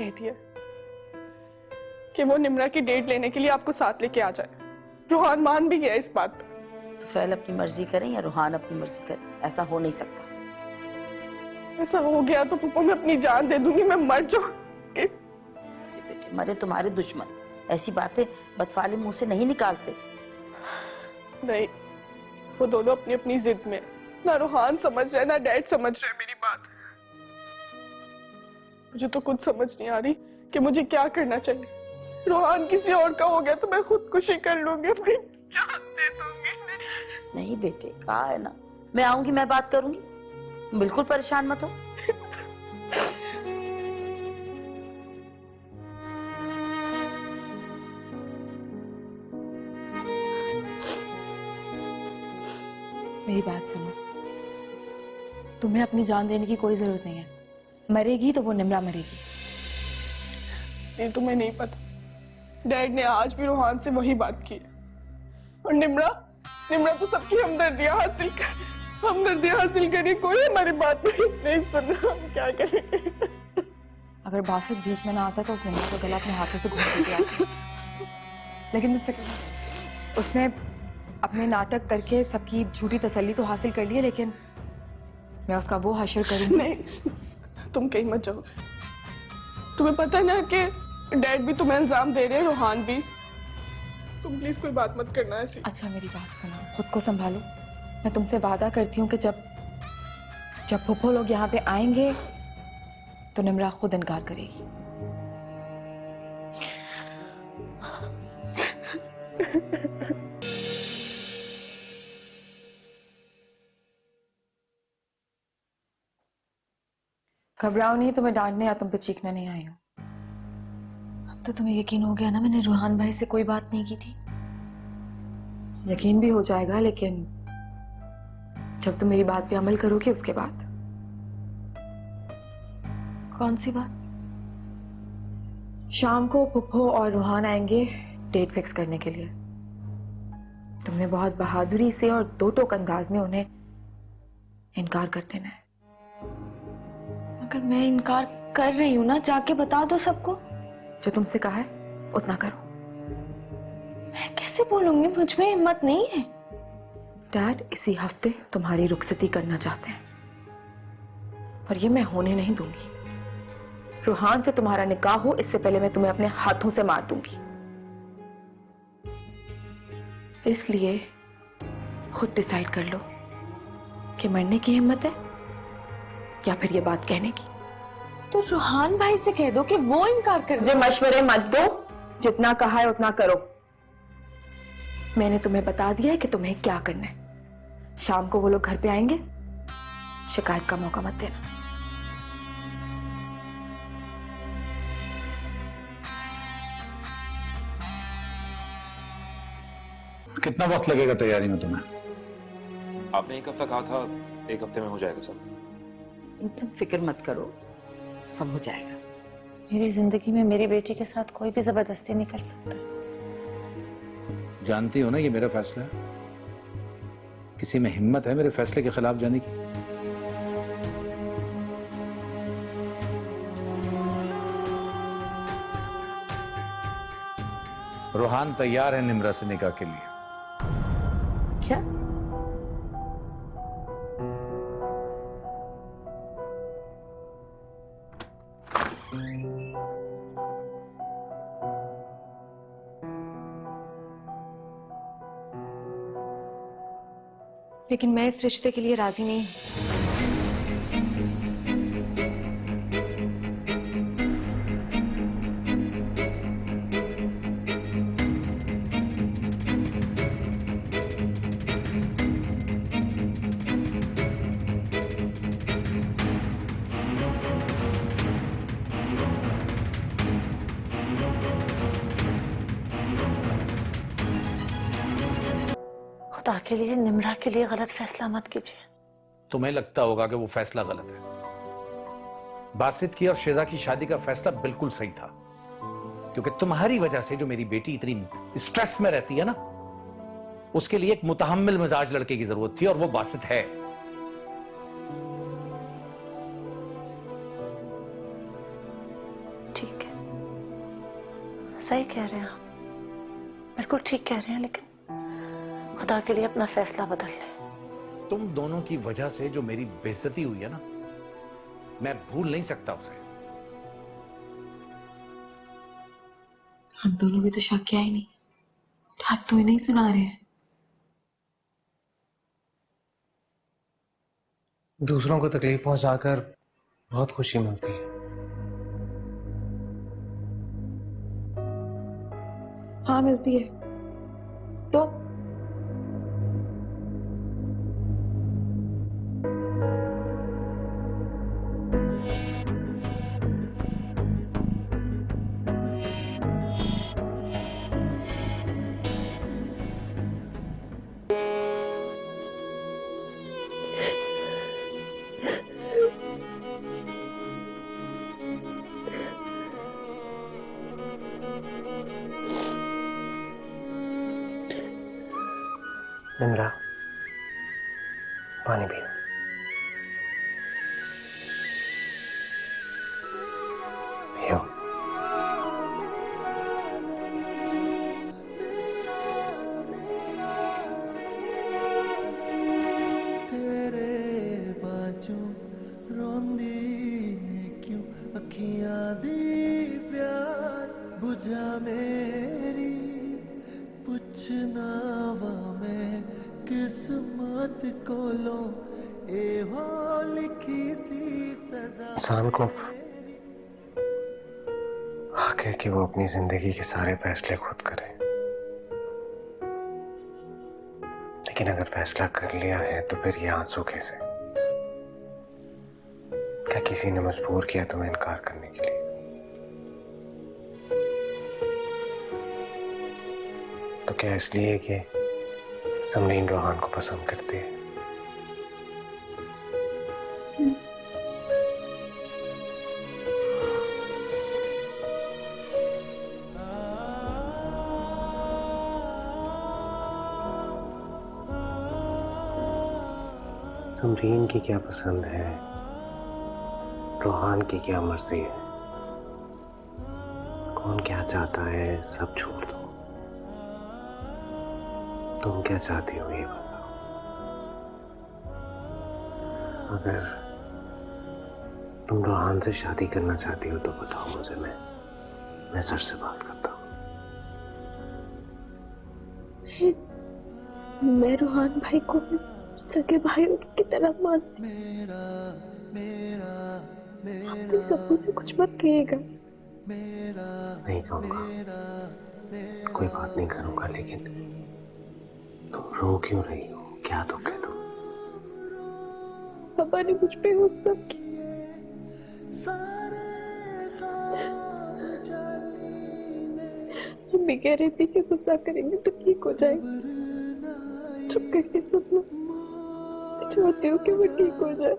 कह दिया कि वो निम्रा की डेट लेने के लिए आपको साथ लेके आ जाए। रोहान मान भी गया इस बात पर। तो फैल अपनी मर्जी करें या रूहान अपनी मर्जी करे, ऐसा हो नहीं सकता। ऐसा हो गया तो पप्पा मैं अपनी जान दे दूंगी, मैं मर जाऊंगी। बेटे मरे तुम्हारे दुश्मन, ऐसी बातें बदफाले मुंह से नहीं निकालते। नहीं, वो दोनों अपनी अपनी जिद में, ना रोहान समझ रहा है ना डैड समझ रहे हैं मेरी बात। मुझे तो कुछ समझ नहीं आ रही कि मुझे क्या करना चाहिए। रोहान किसी और का हो गया तो मैं खुदकुशी कर लूंगी, अपनी जान दे दूंगी। नहीं बेटे, कहा है ना, मैं आऊंगी, मैं बात करूंगी, बिल्कुल परेशान मत हो। मेरी बात सुनो, तुम्हें अपनी जान देने की कोई जरूरत नहीं है। मरेगी तो वो निम्रा मरेगी। ये तुम्हें नहीं पता, डैड ने आज भी रोहान से वही बात की है। और निम्रा तो सबकी हमदर्दियां हासिल करी, कोई हमारी बात नहीं सुन रहा। हम क्या करेंगे? अगर बासित बीच में ना आता तो उस निम्रा को गला अपने हाथों से घोंट देती आज। लेकिन मैं फिक्र नहीं। उसने अपने नाटक करके सबकी झूठी तसल्ली तो हासिल कर ली है, लेकिन मैं उसका वो हशर करूंगी। नहीं, तुम कहीं मत जाओ। तुम्हें पता है ना कि डैड भी तुम्हें इल्जाम दे रहे हैं, रोहान भी। तुम प्लीज कोई बात मत करना ऐसी। अच्छा मेरी बात सुनो, खुद को संभालो। मैं तुमसे वादा करती हूँ कि जब फूफो लोग यहाँ पे आएंगे तो निम्रा खुद इनकार करेगी। घबराओ नहीं, तुम्हें डांटने या तुम पे चीखने नहीं आई हूँ। अब तो तुम्हें यकीन हो गया ना मैंने रूहान भाई से कोई बात नहीं की थी। यकीन भी हो जाएगा, लेकिन जब तुम मेरी बात पे अमल करोगे उसके बाद। कौन सी बात? शाम को फुफ्फो और रूहान आएंगे डेट फिक्स करने के लिए। तुमने बहुत बहादुरी से और दो टोक अंदाज में उन्हें इनकार कर देना है। अगर मैं इनकार कर रही हूं ना, जाके बता दो सबको। जो तुमसे कहा है उतना करो। मैं कैसे बोलूंगी, मुझ में हिम्मत नहीं है। डैड इसी हफ्ते तुम्हारी रुखसती करना चाहते हैं और ये मैं होने नहीं दूंगी। रूहान से तुम्हारा निकाह हो इससे पहले मैं तुम्हें अपने हाथों से मार दूंगी। इसलिए खुद डिसाइड कर लो कि मरने की हिम्मत है या फिर ये बात कहने की। तो रूहान भाई से कह दो कि वो इनकार कर दे। मुझे मशवरे मत दो, जितना कहा है उतना करो। मैंने तुम्हें बता दिया है कि तुम्हें क्या करना है। शाम को वो लोग घर पे आएंगे, शिकायत का मौका मत देना। कितना वक्त लगेगा तैयारी में तुम्हें? आपने एक हफ्ता कहा था, एक हफ्ते में हो जाएगा सब। एकदम फिक्र मत करो, सब हो जाएगा। मेरी जिंदगी में मेरी बेटी के साथ कोई भी जबरदस्ती नहीं कर सकता। जानती हो ना ये मेरा फैसला है। किसी में हिम्मत है मेरे फैसले के खिलाफ जाने की? रोहान तैयार है निम्रा से निकाह के लिए। क्या? लेकिन मैं इस रिश्ते के लिए राजी नहीं हूं। खुदा के लिए निम्रा के लिए गलत फैसला मत कीजिए। तुम्हें लगता होगा कि वो फैसला गलत है। बासित की और शेजा की शादी का फैसला बिल्कुल सही था, क्योंकि तुम्हारी वजह से जो मेरी बेटी इतनी स्ट्रेस में रहती है ना, उसके लिए एक मुतहम्मिल मिजाज लड़के की जरूरत थी और वो बासित है। ठीक है। सही कह रहे हैं आप, बिल्कुल ठीक कह रहे हैं, लेकिन खुदा के लिए अपना फैसला बदल ले। तुम दोनों की वजह से जो मेरी बेइज्जती हुई है ना, मैं भूल नहीं सकता उसे। हम दोनों भी तो शक किया ही नहीं, हाथ तो ही नहीं सुना रहे हैं। दूसरों को तकलीफ पहुंचाकर बहुत खुशी मिलती है। हाँ मिलती है तो निम्रा, पानी पियो। पियो। तेरे बाजू रोंदी ने क्यों अखियां दी प्यास बुझा मेरी पुछना वा मैं किस्मत को लो ए हो लिखी सी सजा। इंसान को हक है कि वो अपनी जिंदगी के सारे फैसले खुद करे, लेकिन अगर फैसला कर लिया है तो फिर ये आंसू कैसे? क्या किसी ने मजबूर किया तुम्हें इनकार करने के लिए? तो क्या इसलिए कि समरीन रोहान को पसंद करती है? समरीन की क्या पसंद है, रोहान की क्या मर्जी है, कौन क्या चाहता है, सब छोड़ दो। तुम क्या चाहती हो ये बताओ। अगर तुम रोहान से शादी करना चाहती हो तो बताओ मुझे, मैं सर से बात करता हूँ। मैं रोहान भाई को सगे भाइयों की तरह मानती हूँ। अपने सबों से कुछ मत कहिएगा। नहीं कहूँगा, कोई बात नहीं करूँगा, लेकिन तुम रो क्यों रही हो? क्या दुख है तुम? पापा ने मुझ पे गुस्सा किया। मम्मी कह रही थी कि गुस्सा करेंगे तो ठीक हो जाएगा। चुप करके सुन लो, मैं चाहती हूँ कि वो ठीक हो जाए।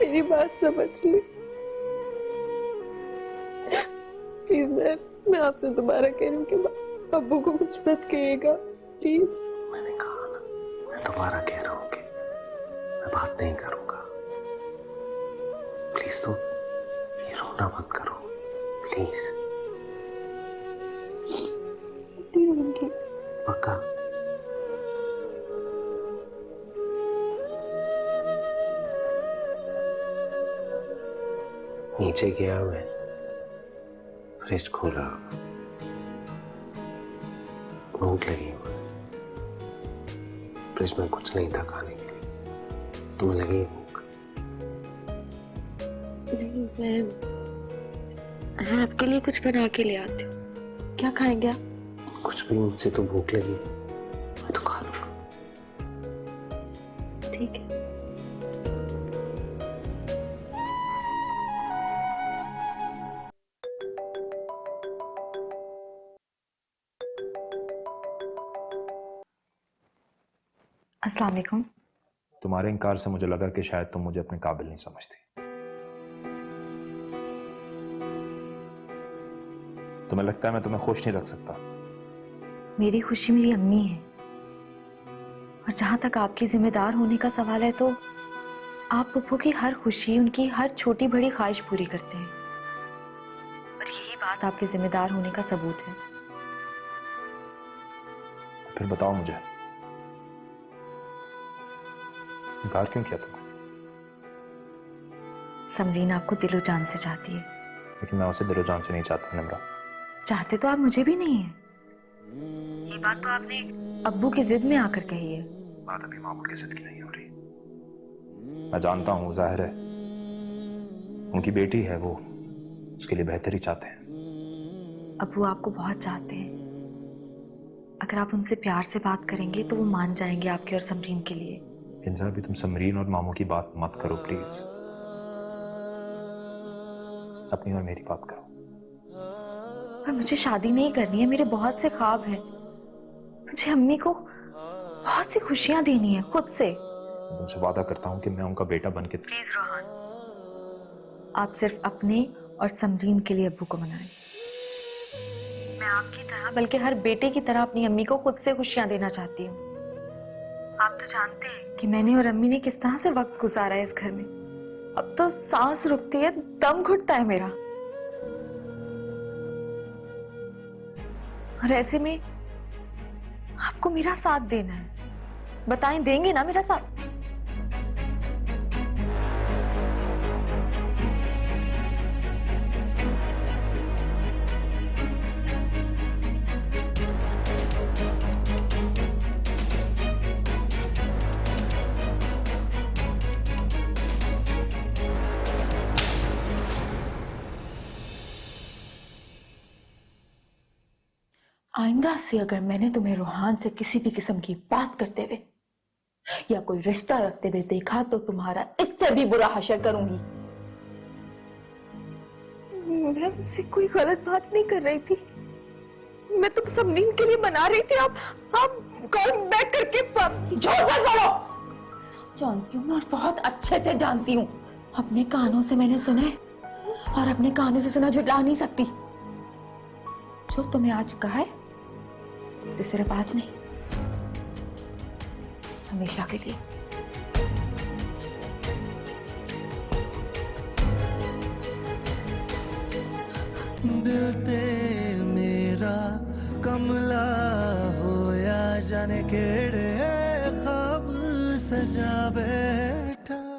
मेरी बात समझ ली प्लीज। मैं आपसे दोबारा कह रही हूँ कि अब्बू को कुछ मत कहिएगा प्लीज। मैंने कहा ना, मैं दोबारा कह रहा हूँ कि मैं बात नहीं करूँगा। प्लीज तुम ये रोना मत करो, प्लीज। पक्का? नीचे गया मैं, फ्रिज खोला, भूख लगी। फ्रिज में कुछ नहीं था खाने के लिए। तुम्हें लगी भूख? नहीं, मैं आपके लिए कुछ बना के ले आती हूँ। क्या खाएंगे आप? कुछ भी, मुझे तो भूख लगी, मैं तो खा लूंगा। ठीक है। अस्सलाम वालेकुम। तुम्हारे इनकार से मुझे लगा कि शायद तुम मुझे अपने काबिल नहीं समझती। तुम्हें लगता है मैं तुम्हें खुश नहीं रख सकता? मेरी खुशी मेरी अम्मी है, और जहां तक आपकी जिम्मेदार होने का सवाल है तो आप पप्पू की हर खुशी, उनकी हर छोटी बड़ी ख्वाहिश पूरी करते हैं। पर यही बात वक्त आपके जिम्मेदार होने का सबूत है। फिर बताओ मुझे, इनकार क्यों किया तुमने? समरीन आपको दिलो जान से चाहती है। लेकिन मैं उसे दिलो जान से नहीं चाहता निम्रा। चाहते तो आप मुझे भी नहीं है। ये बात तो आपने अब्बू की जिद में आकर कही है। बात अभी मामूल की जिद की नहीं हो रही। मैं जानता हूँ, जाहिर है उनकी बेटी है, वो उसके लिए बेहतर ही चाहते हैं। अब्बू आपको बहुत चाहते हैं। अगर आप उनसे प्यार से बात करेंगे तो वो मान जाएंगे आपके और समरीन के लिए। इंजा, अभी तुम समरीन और मामू की बात मत करो प्लीज, अपनी और मेरी बात करो। पर मुझे शादी नहीं करनी है, मेरे बहुत से ख्वाब हैं। मुझे अम्मी को बहुत सी खुशियां देनी है खुद से। तुमसे वादा करता हूँ कि मैं उनका बेटा बन के प्लीज रोहन, आप सिर्फ अपने और समरीन के लिए अब्बू को मनाएं। मैं आपकी तरह बल्कि हर बेटे की तरह अपनी अम्मी को खुद से खुशियां देना चाहती हूँ। आप तो जानते हैं कि मैंने और अम्मी ने किस तरह से वक्त गुजारा है इस घर में। अब तो सांस रुकती है, दम घुटता है मेरा। और ऐसे में आपको मेरा साथ देना है। बताएं, देंगे ना मेरा साथ? आइंदा से अगर मैंने तुम्हें रूहान से किसी भी किस्म की बात करते हुए या कोई रिश्ता रखते हुए देखा तो तुम्हारा इससे भी बुरा हशर करूंगी। मैं उससे कोई गलत बात नहीं कर रही थी। मैं तुम समरीन के लिए मना रही थी। आप कॉल बैक करके झूठ मत बोलो। सब जानती हूँ मैं और बहुत अच्छे से जानती हूँ। अपने कानों से मैंने सुना है और अपने कानों से सुना झुठला नहीं सकती। जो तुम्हें आज कहा है उसे सिर्फ आज नहीं, हमेशा के लिए। दिल ते मेरा कमला होया जाने केड़े ख्वाब सजावे